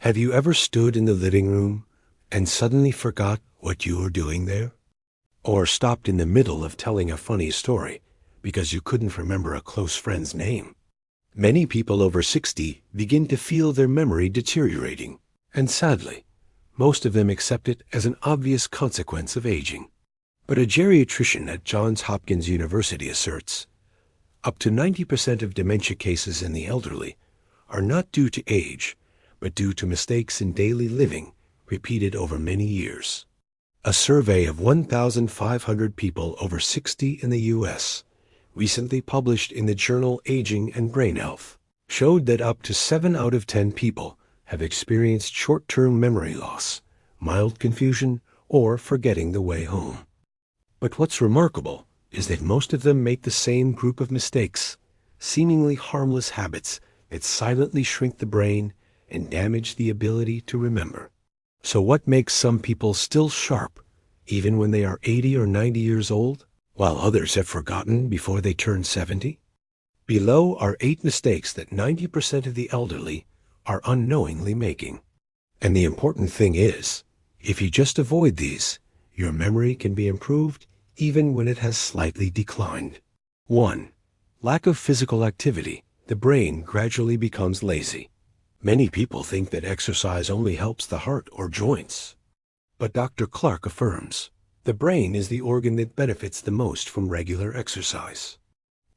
Have you ever stood in the living room and suddenly forgot what you were doing there? Or stopped in the middle of telling a funny story because you couldn't remember a close friend's name? Many people over 60 begin to feel their memory deteriorating, and sadly, most of them accept it as an obvious consequence of aging. But a geriatrician at Johns Hopkins University asserts, up to 90% of dementia cases in the elderly are not due to age, but due to mistakes in daily living repeated over many years. A survey of 1,500 people over 60 in the U.S., recently published in the journal Aging and Brain Health, showed that up to 7 out of 10 people have experienced short-term memory loss, mild confusion, or forgetting the way home. But what's remarkable is that most of them make the same group of mistakes, seemingly harmless habits that silently shrink the brain and damage the ability to remember. So what makes some people still sharp, even when they are 80 or 90 years old, while others have forgotten before they turn 70? Below are 8 mistakes that 90% of the elderly are unknowingly making. And the important thing is, if you just avoid these, your memory can be improved even when it has slightly declined. 1. Lack of physical activity. The brain gradually becomes lazy. Many people think that exercise only helps the heart or joints. But Dr. Clark affirms, the brain is the organ that benefits the most from regular exercise.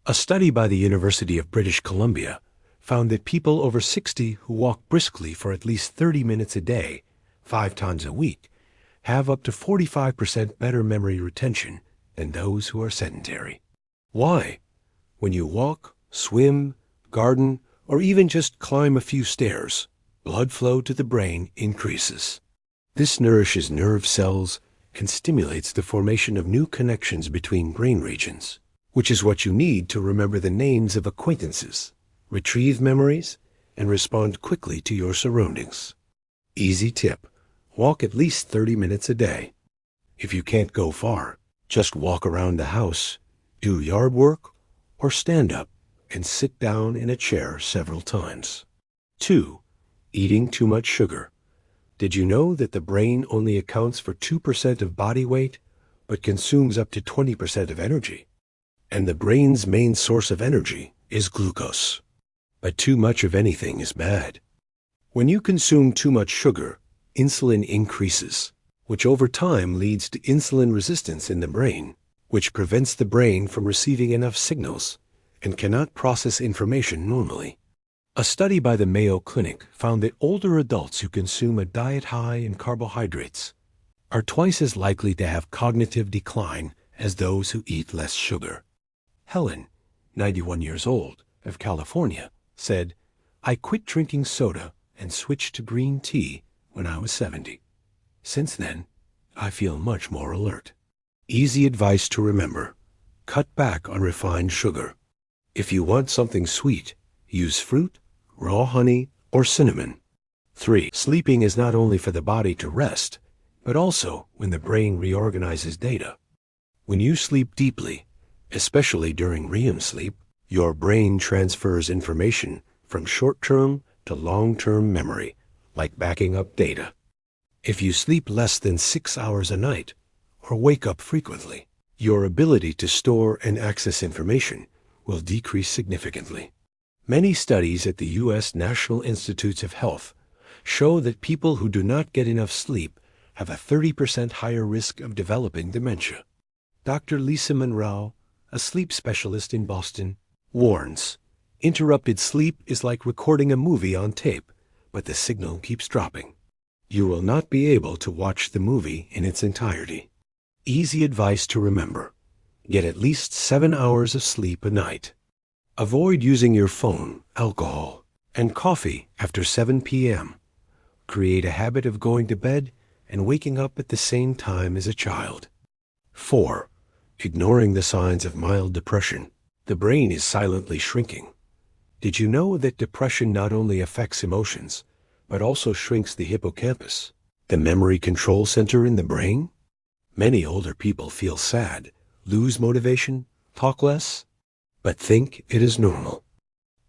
A study by the University of British Columbia found that people over 60 who walk briskly for at least 30 minutes a day, 5 times a week, have up to 45% better memory retention than those who are sedentary. Why? When you walk, swim, garden, or even just climb a few stairs, blood flow to the brain increases. This nourishes nerve cells and stimulates the formation of new connections between brain regions, which is what you need to remember the names of acquaintances, retrieve memories, and respond quickly to your surroundings. Easy tip: walk at least 30 minutes a day. If you can't go far, just walk around the house, do yard work, or stand up and sit down in a chair several times. 2. Eating too much sugar. Did you know that the brain only accounts for 2% of body weight, but consumes up to 20% of energy? And the brain's main source of energy is glucose. But too much of anything is bad. When you consume too much sugar, insulin increases, which over time leads to insulin resistance in the brain, which prevents the brain from receiving enough signals and cannot process information normally. A study by the Mayo Clinic found that older adults who consume a diet high in carbohydrates are twice as likely to have cognitive decline as those who eat less sugar. Helen, 91 years old, of California, said, "I quit drinking soda and switched to green tea when I was 70. Since then, I feel much more alert." Easy advice to remember: cut back on refined sugar. If you want something sweet, use fruit, raw honey, or cinnamon. 3. Sleeping is not only for the body to rest, but also when the brain reorganizes data. When you sleep deeply, especially during REM sleep, your brain transfers information from short-term to long-term memory, like backing up data. If you sleep less than 6 hours a night, or wake up frequently, your ability to store and access information will decrease significantly. Many studies at the U.S. National Institutes of Health show that people who do not get enough sleep have a 30% higher risk of developing dementia. Dr. Lisa Monroe, a sleep specialist in Boston, warns, interrupted sleep is like recording a movie on tape, but the signal keeps dropping. You will not be able to watch the movie in its entirety. Easy advice to remember: get at least 7 hours of sleep a night. Avoid using your phone, alcohol, and coffee after 7 p.m. Create a habit of going to bed and waking up at the same time as a child. 4. Ignoring the signs of mild depression. The brain is silently shrinking. Did you know that depression not only affects emotions, but also shrinks the hippocampus, the memory control center in the brain? Many older people feel sad, lose motivation, talk less, but think it is normal.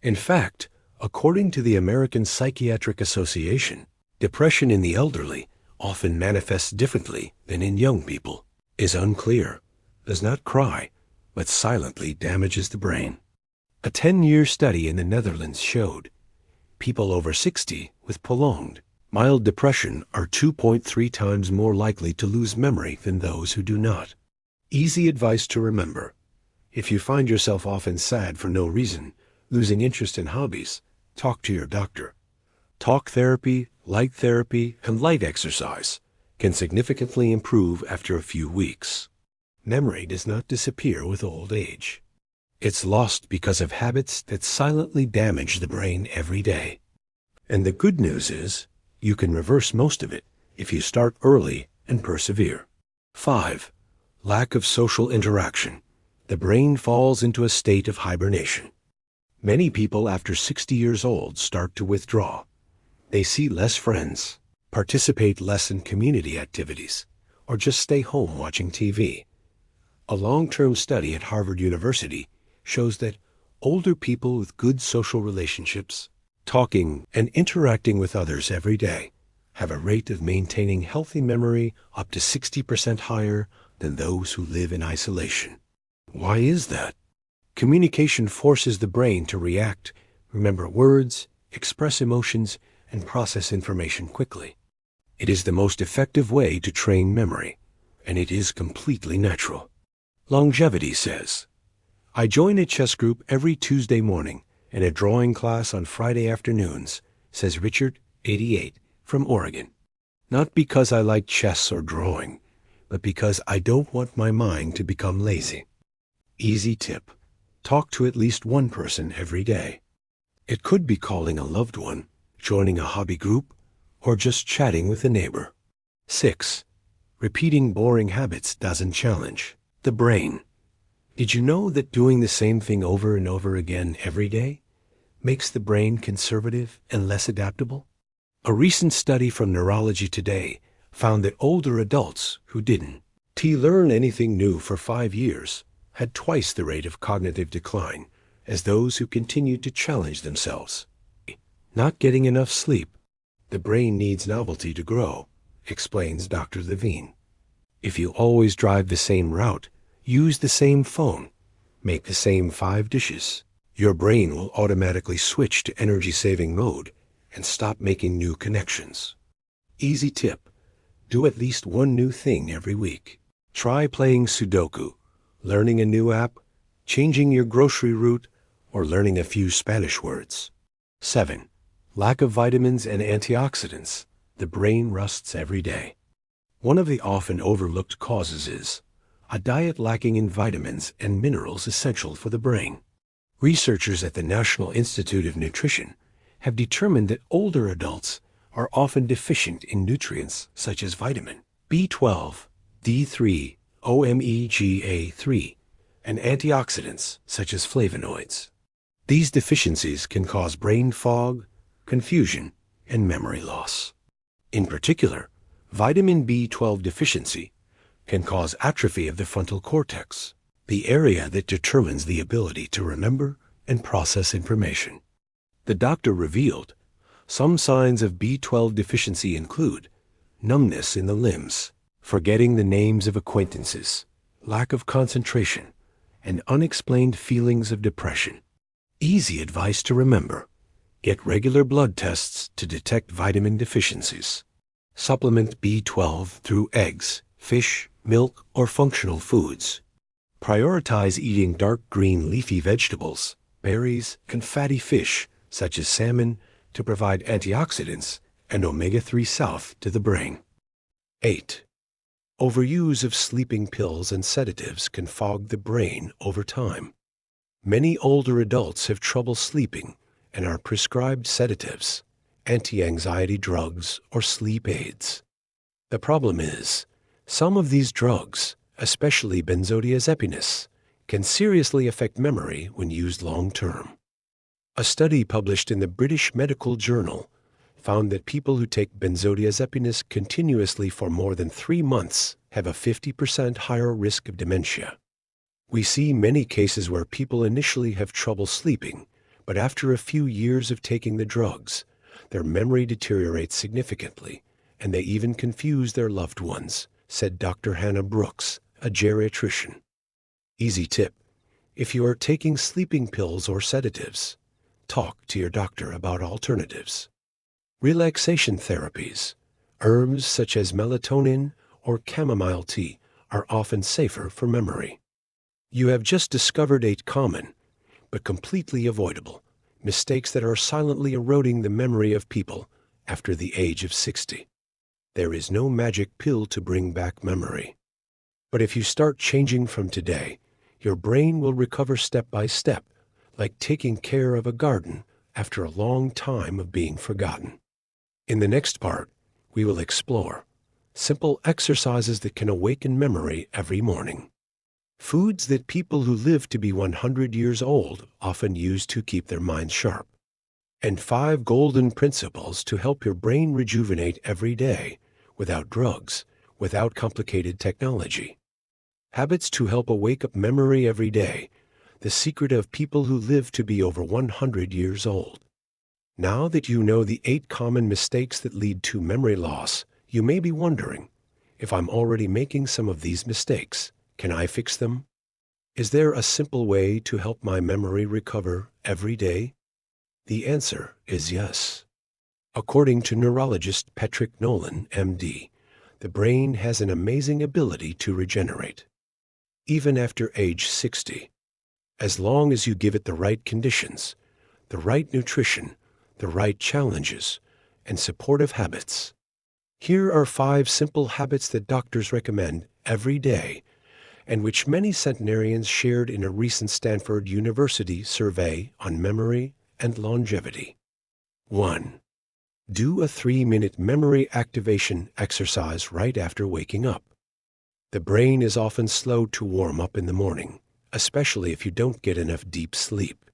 In fact, according to the American Psychiatric Association, Depression in the elderly often manifests differently than in young people, is unclear, does not cry, but silently damages the brain. A 10-year study in the Netherlands showed people over 60 with prolonged, mild depression are 2.3 times more likely to lose memory than those who do not. Easy advice to remember. If you find yourself often sad for no reason, losing interest in hobbies, talk to your doctor. Talk therapy, and light exercise can significantly improve after a few weeks. Memory does not disappear with old age. It's lost because of habits that silently damage the brain every day. And the good news is, you can reverse most of it if you start early and persevere. 5. Lack of social interaction. The brain falls into a state of hibernation. Many people after 60 years old start to withdraw. They see less friends, participate less in community activities, or just stay home watching TV. A long-term study at Harvard University shows that older people with good social relationships, talking and interacting with others every day, have a rate of maintaining healthy memory up to 60% higher than those who live in isolation. Why is that? Communication forces the brain to react, remember words, express emotions, and process information quickly. It is the most effective way to train memory, and it is completely natural. Longevity says, I join a chess group every Tuesday morning and a drawing class on Friday afternoons, says Richard, 88, from Oregon. Not because I like chess or drawing, but because I don't want my mind to become lazy. Easy tip. Talk to at least one person every day. It could be calling a loved one, joining a hobby group, or just chatting with a neighbor. 6. Repeating boring habits doesn't challenge the brain. Did you know that doing the same thing over and over again every day makes the brain conservative and less adaptable? A recent study from Neurology Today found that older adults who didn't learn anything new for 5 years had twice the rate of cognitive decline as those who continued to challenge themselves. Not getting enough sleep. The brain needs novelty to grow, explains Dr. Levine. If you always drive the same route, use the same phone, make the same 5 dishes, your brain will automatically switch to energy-saving mode and stop making new connections. Easy tip. Do at least one new thing every week. Try playing Sudoku, learning a new app, changing your grocery route, or learning a few Spanish words. 7. Lack of vitamins and antioxidants. The brain rusts every day. One of the often overlooked causes is a diet lacking in vitamins and minerals essential for the brain. Researchers at the National Institute of Nutrition have determined that older adults are often deficient in nutrients such as vitamin B12, D3, omega-3, and antioxidants such as flavonoids. These deficiencies can cause brain fog, confusion, and memory loss. In particular, vitamin B12 deficiency can cause atrophy of the frontal cortex, the area that determines the ability to remember and process information. The doctor revealed some signs of B12 deficiency include numbness in the limbs, forgetting the names of acquaintances, lack of concentration, and unexplained feelings of depression. Easy advice to remember. Get regular blood tests to detect vitamin deficiencies. Supplement B12 through eggs, fish, milk, or functional foods. Prioritize eating dark green leafy vegetables, berries, and fatty fish, such as salmon, to provide antioxidants and omega-3 south to the brain. 8. Overuse of sleeping pills and sedatives can fog the brain over time. Many older adults have trouble sleeping and are prescribed sedatives, anti-anxiety drugs, or sleep aids. The problem is, some of these drugs, especially benzodiazepines, can seriously affect memory when used long-term. A study published in the British Medical Journal found that people who take benzodiazepines continuously for more than 3 months have a 50% higher risk of dementia. We see many cases where people initially have trouble sleeping, but after a few years of taking the drugs, their memory deteriorates significantly, and they even confuse their loved ones, said Dr. Hannah Brooks, a geriatrician. Easy tip: if you are taking sleeping pills or sedatives, talk to your doctor about alternatives. Relaxation therapies. Herbs such as melatonin or chamomile tea are often safer for memory. You have just discovered 8 common, but completely avoidable, mistakes that are silently eroding the memory of people after the age of 60. There is no magic pill to bring back memory. But if you start changing from today, your brain will recover step by step, like taking care of a garden after a long time of being forgotten. In the next part, we will explore simple exercises that can awaken memory every morning. Foods that people who live to be 100 years old often use to keep their minds sharp. And 5 golden principles to help your brain rejuvenate every day without drugs, without complicated technology. Habits to help wake up memory every day. The secret of people who live to be over 100 years old. Now that you know the 8 common mistakes that lead to memory loss, you may be wondering, if I'm already making some of these mistakes, can I fix them? Is there a simple way to help my memory recover every day? The answer is yes. According to neurologist Patrick Nolan, MD, the brain has an amazing ability to regenerate, even after age 60. As long as you give it the right conditions, the right nutrition, the right challenges, and supportive habits. Here are 5 simple habits that doctors recommend every day, and which many centenarians shared in a recent Stanford University survey on memory and longevity. 1. Do a 3-minute memory activation exercise right after waking up. The brain is often slow to warm up in the morning, especially if you don't get enough deep sleep.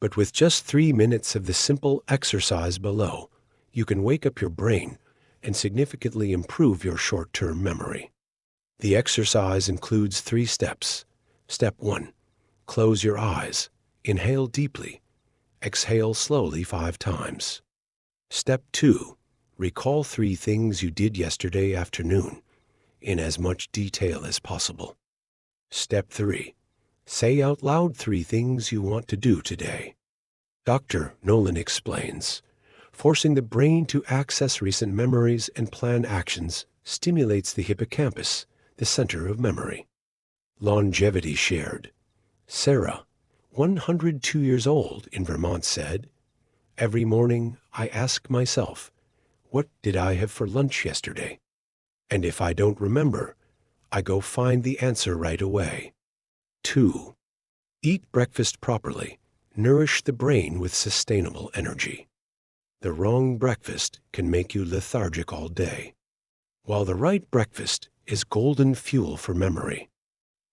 But with just 3 minutes of the simple exercise below, you can wake up your brain and significantly improve your short-term memory. The exercise includes 3 steps. Step 1. Close your eyes. Inhale deeply. Exhale slowly 5 times. Step 2. Recall 3 things you did yesterday afternoon in as much detail as possible. Step 3. Say out loud 3 things you want to do today. Dr. Nolan explains, forcing the brain to access recent memories and plan actions stimulates the hippocampus, the center of memory. Longevity shared. Sarah, 102 years old, in Vermont said, "Every morning I ask myself, what did I have for lunch yesterday? And if I don't remember, I go find the answer right away." 2. Eat breakfast properly. Nourish the brain with sustainable energy. The wrong breakfast can make you lethargic all day, while the right breakfast is golden fuel for memory.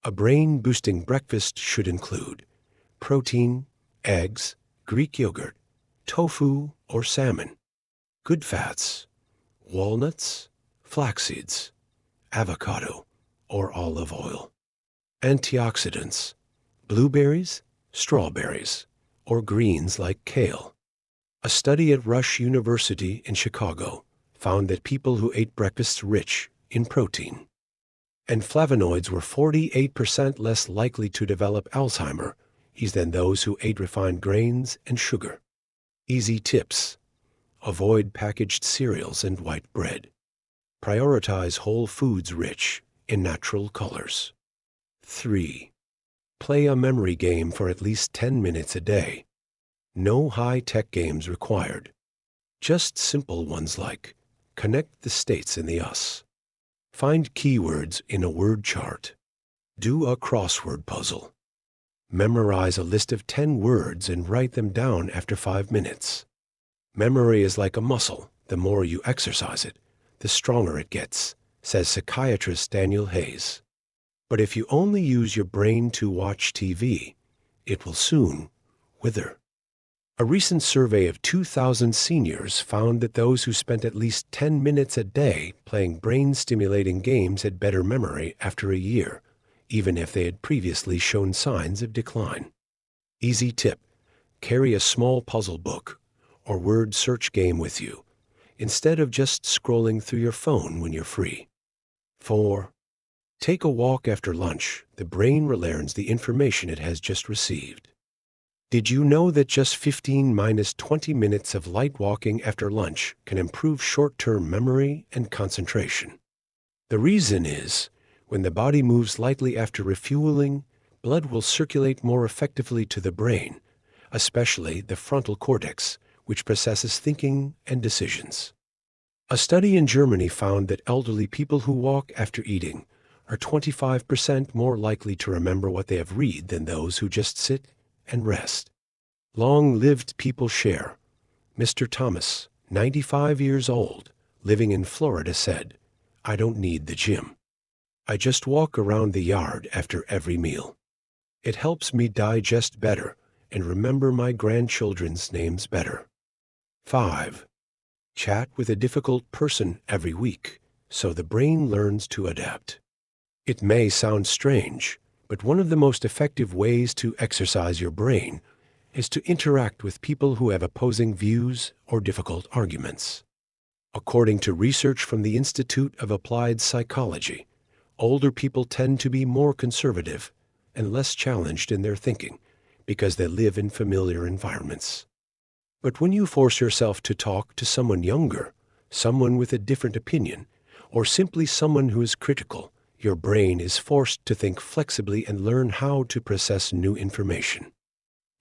A brain-boosting breakfast should include protein, eggs, Greek yogurt, tofu or salmon, good fats, walnuts, flax seeds, avocado or olive oil, antioxidants, blueberries, strawberries, or greens like kale. A study at Rush University in Chicago found that people who ate breakfasts rich in protein and flavonoids were 48% less likely to develop Alzheimer's than those who ate refined grains and sugar. Easy tips. Avoid packaged cereals and white bread. Prioritize whole foods rich in natural colors. 3. Play a memory game for at least 10 minutes a day. No high-tech games required. Just simple ones like connect the states in the US. Find keywords in a word chart. Do a crossword puzzle. Memorize a list of 10 words and write them down after 5 minutes. Memory is like a muscle. The more you exercise it, the stronger it gets, says psychiatrist Daniel Hayes. But if you only use your brain to watch TV, it will soon wither. A recent survey of 2,000 seniors found that those who spent at least 10 minutes a day playing brain-stimulating games had better memory after a year, even if they had previously shown signs of decline. Easy tip. Carry a small puzzle book or word search game with you, instead of just scrolling through your phone when you're free. 4. Take a walk after lunch. The brain relearns the information it has just received. Did you know that just 15 minus 20 minutes of light walking after lunch can improve short-term memory and concentration? The reason is, when the body moves lightly after refueling, blood will circulate more effectively to the brain, especially the frontal cortex, which processes thinking and decisions. A study in Germany found that elderly people who walk after eating are 25% more likely to remember what they have read than those who just sit and rest. Long-lived people share. Mr. Thomas, 95 years old, living in Florida, said, "I don't need the gym. I just walk around the yard after every meal. It helps me digest better and remember my grandchildren's names better." 5. Chat with a difficult person every week, so the brain learns to adapt. It may sound strange, but one of the most effective ways to exercise your brain is to interact with people who have opposing views or difficult arguments. According to research from the Institute of Applied Psychology, older people tend to be more conservative and less challenged in their thinking because they live in familiar environments. But when you force yourself to talk to someone younger, someone with a different opinion, or simply someone who is critical, your brain is forced to think flexibly and learn how to process new information.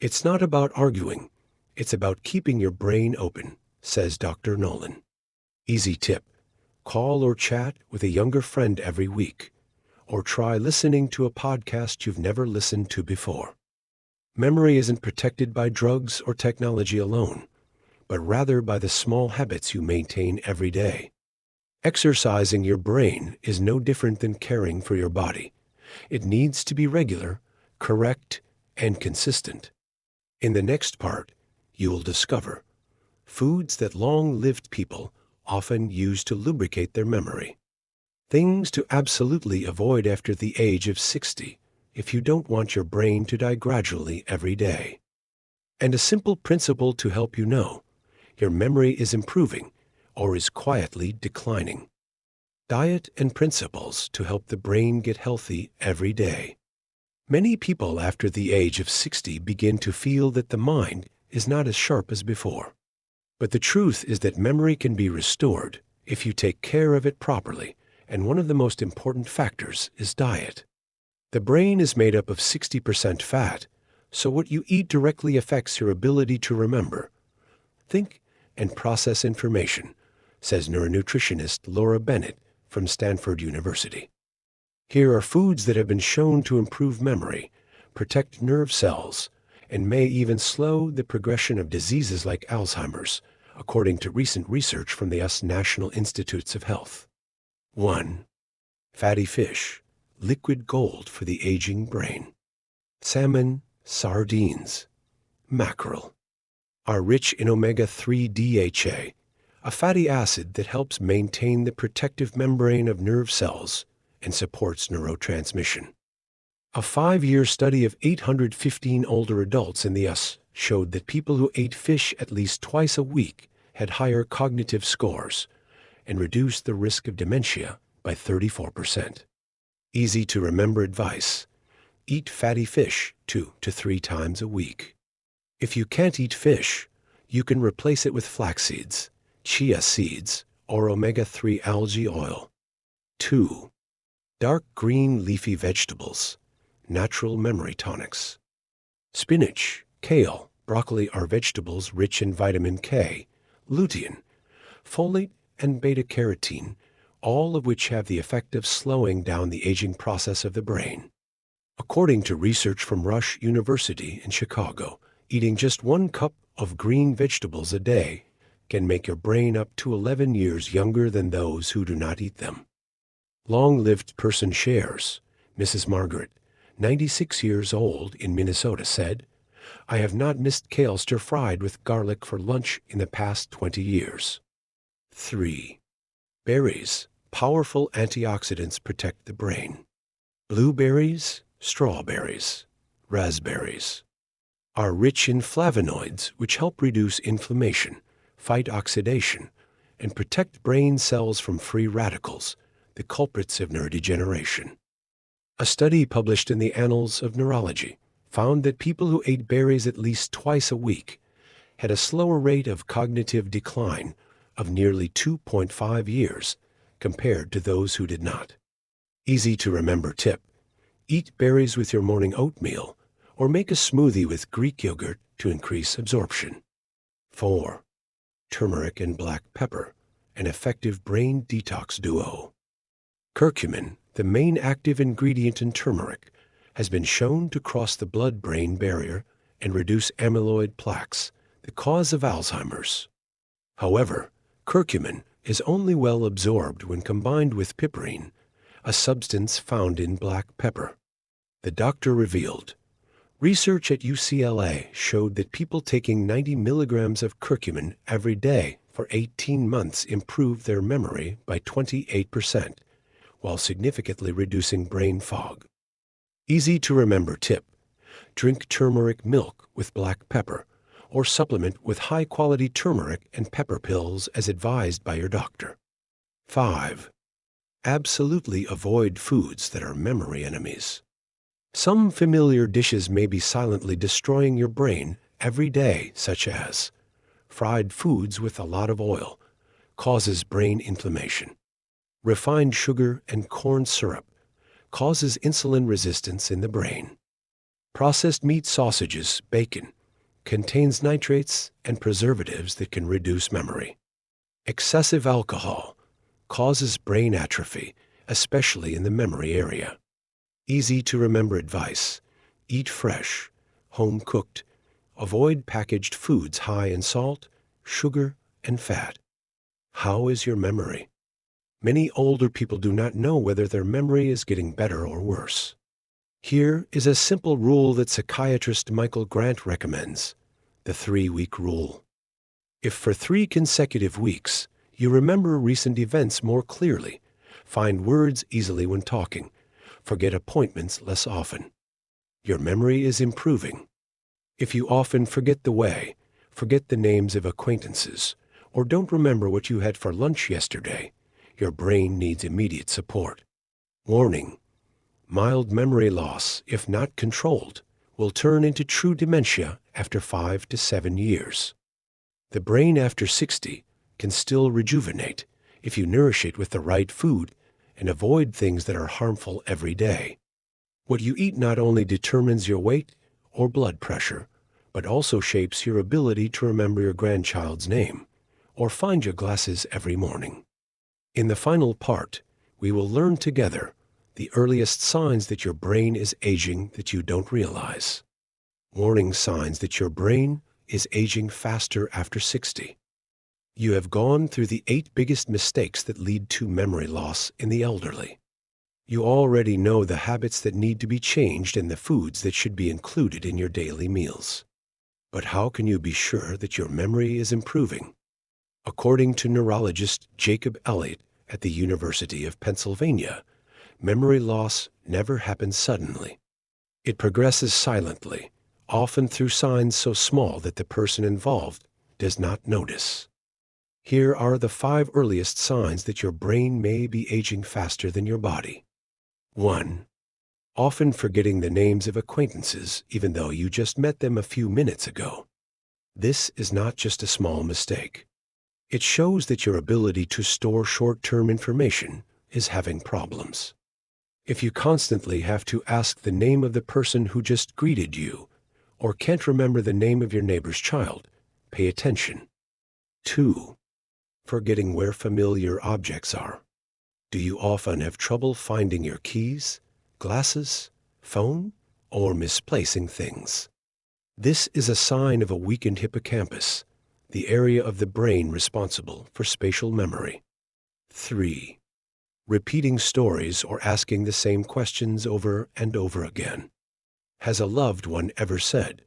It's not about arguing, it's about keeping your brain open, says Dr. Nolan. Easy tip: call or chat with a younger friend every week, or try listening to a podcast you've never listened to before. Memory isn't protected by drugs or technology alone, but rather by the small habits you maintain every day. Exercising your brain is no different than caring for your body. It needs to be regular, correct, and consistent. In the next part, you will discover foods that long-lived people often use to lubricate their memory. Things to absolutely avoid after the age of 60 if you don't want your brain to die gradually every day. And a simple principle to help you know your memory is improving or is quietly declining. Diet and principles to help the brain get healthy every day. Many people after the age of 60 begin to feel that the mind is not as sharp as before. But the truth is that memory can be restored if you take care of it properly, and one of the most important factors is diet. The brain is made up of 60% fat, so what you eat directly affects your ability to remember, think, and process information, says neuronutritionist Laura Bennett from Stanford University. Here are foods that have been shown to improve memory, protect nerve cells, and may even slow the progression of diseases like Alzheimer's, according to recent research from the US National Institutes of Health. 1. Fatty fish, liquid gold for the aging brain. Salmon, sardines, mackerel are rich in omega-3 DHA, a fatty acid that helps maintain the protective membrane of nerve cells and supports neurotransmission. A 5-year study of 815 older adults in the US showed that people who ate fish at least twice a week had higher cognitive scores and reduced the risk of dementia by 34%. Easy to remember advice: eat fatty fish 2 to 3 times a week. If you can't eat fish, you can replace it with flax seeds, chia seeds, or omega-3 algae oil. 2. Dark green leafy vegetables, natural memory tonics. Spinach, kale, broccoli are vegetables rich in vitamin K, lutein, folate, and beta-carotene, all of which have the effect of slowing down the aging process of the brain. According to research from Rush University in Chicago, eating just 1 cup of green vegetables a day can make your brain up to 11 years younger than those who do not eat them. Long-lived person shares. Mrs. Margaret, 96 years old in Minnesota, said, "I have not missed kale stir-fried with garlic for lunch in the past 20 years. 3. Berries. Powerful antioxidants protect the brain. Blueberries, strawberries, raspberries are rich in flavonoids, which help reduce inflammation, fight oxidation, and protect brain cells from free radicals, the culprits of neurodegeneration. A study published in the Annals of Neurology found that people who ate berries at least twice a week had a slower rate of cognitive decline of nearly 2.5 years compared to those who did not. Easy to remember tip: eat berries with your morning oatmeal or make a smoothie with Greek yogurt to increase absorption. 4. Turmeric and black pepper, an effective brain detox duo. Curcumin, the main active ingredient in turmeric, has been shown to cross the blood-brain barrier and reduce amyloid plaques, the cause of Alzheimer's. However, curcumin is only well absorbed when combined with piperine, a substance found in black pepper. The doctor revealed, research at UCLA showed that people taking 90 milligrams of curcumin every day for 18 months improved their memory by 28%, while significantly reducing brain fog. Easy to remember tip: drink turmeric milk with black pepper, or supplement with high-quality turmeric and pepper pills as advised by your doctor. 5. Absolutely avoid foods that are memory enemies. Some familiar dishes may be silently destroying your brain every day, such as fried foods with a lot of oil, causes brain inflammation. Refined sugar and corn syrup causes insulin resistance in the brain. Processed meat, sausages, bacon contains nitrates and preservatives that can reduce memory. Excessive alcohol causes brain atrophy, especially in the memory area. Easy to remember advice: eat fresh, home-cooked, avoid packaged foods high in salt, sugar, and fat. How is your memory? Many older people do not know whether their memory is getting better or worse. Here is a simple rule that psychiatrist Michael Grant recommends: the 3-week rule. If for 3 consecutive weeks you remember recent events more clearly, find words easily when talking, forget appointments less often, your memory is improving. If you often forget the way, forget the names of acquaintances, or don't remember what you had for lunch yesterday, your brain needs immediate support. Warning: mild memory loss, if not controlled, will turn into true dementia after 5 to 7 years. The brain after 60 can still rejuvenate if you nourish it with the right food and avoid things that are harmful every day. What you eat not only determines your weight or blood pressure, but also shapes your ability to remember your grandchild's name or find your glasses every morning. In the final part, we will learn together the earliest signs that your brain is aging that you don't realize. Warning signs that your brain is aging faster after 60. You have gone through the 8 biggest mistakes that lead to memory loss in the elderly. You already know the habits that need to be changed and the foods that should be included in your daily meals. But how can you be sure that your memory is improving? According to neurologist Jacob Elliott at the University of Pennsylvania, memory loss never happens suddenly. It progresses silently, often through signs so small that the person involved does not notice. Here are the 5 earliest signs that your brain may be aging faster than your body. 1. Often forgetting the names of acquaintances even though you just met them a few minutes ago. This is not just a small mistake. It shows that your ability to store short-term information is having problems. If you constantly have to ask the name of the person who just greeted you, or can't remember the name of your neighbor's child, pay attention. 2. Forgetting where familiar objects are. Do you often have trouble finding your keys, glasses, phone, or misplacing things? This is a sign of a weakened hippocampus, the area of the brain responsible for spatial memory. 3. Repeating stories or asking the same questions over and over again. Has a loved one ever said,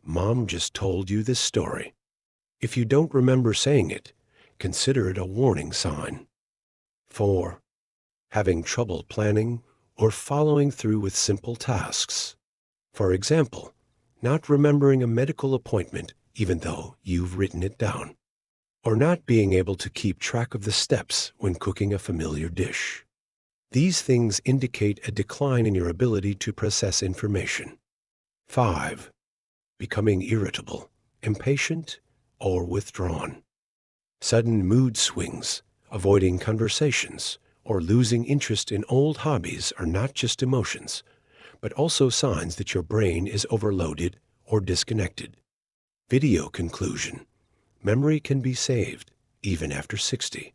"Mom just told you this story"? If you don't remember saying it, consider it a warning sign. 4. Having trouble planning or following through with simple tasks. For example, not remembering a medical appointment even though you've written it down, or not being able to keep track of the steps when cooking a familiar dish. These things indicate a decline in your ability to process information. 5. Becoming irritable, impatient, or withdrawn. Sudden mood swings, avoiding conversations, or losing interest in old hobbies are not just emotions, but also signs that your brain is overloaded or disconnected. Video conclusion. Memory can be saved, even after 60.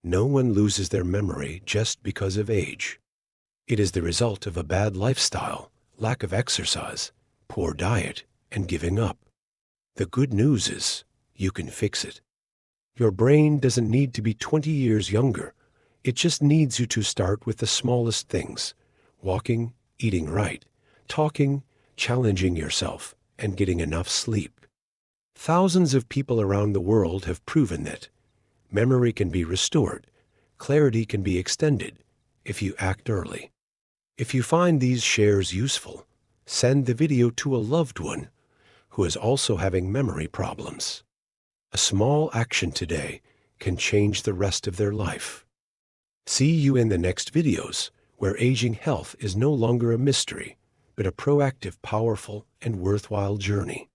No one loses their memory just because of age. It is the result of a bad lifestyle, lack of exercise, poor diet, and giving up. The good news is, you can fix it. Your brain doesn't need to be 20 years younger. It just needs you to start with the smallest things: walking, eating right, talking, challenging yourself, and getting enough sleep. Thousands of people around the world have proven that memory can be restored, clarity can be extended, if you act early. If you find these shares useful, send the video to a loved one who is also having memory problems. A small action today can change the rest of their life. See you in the next videos, where aging health is no longer a mystery, but a proactive, powerful, and worthwhile journey.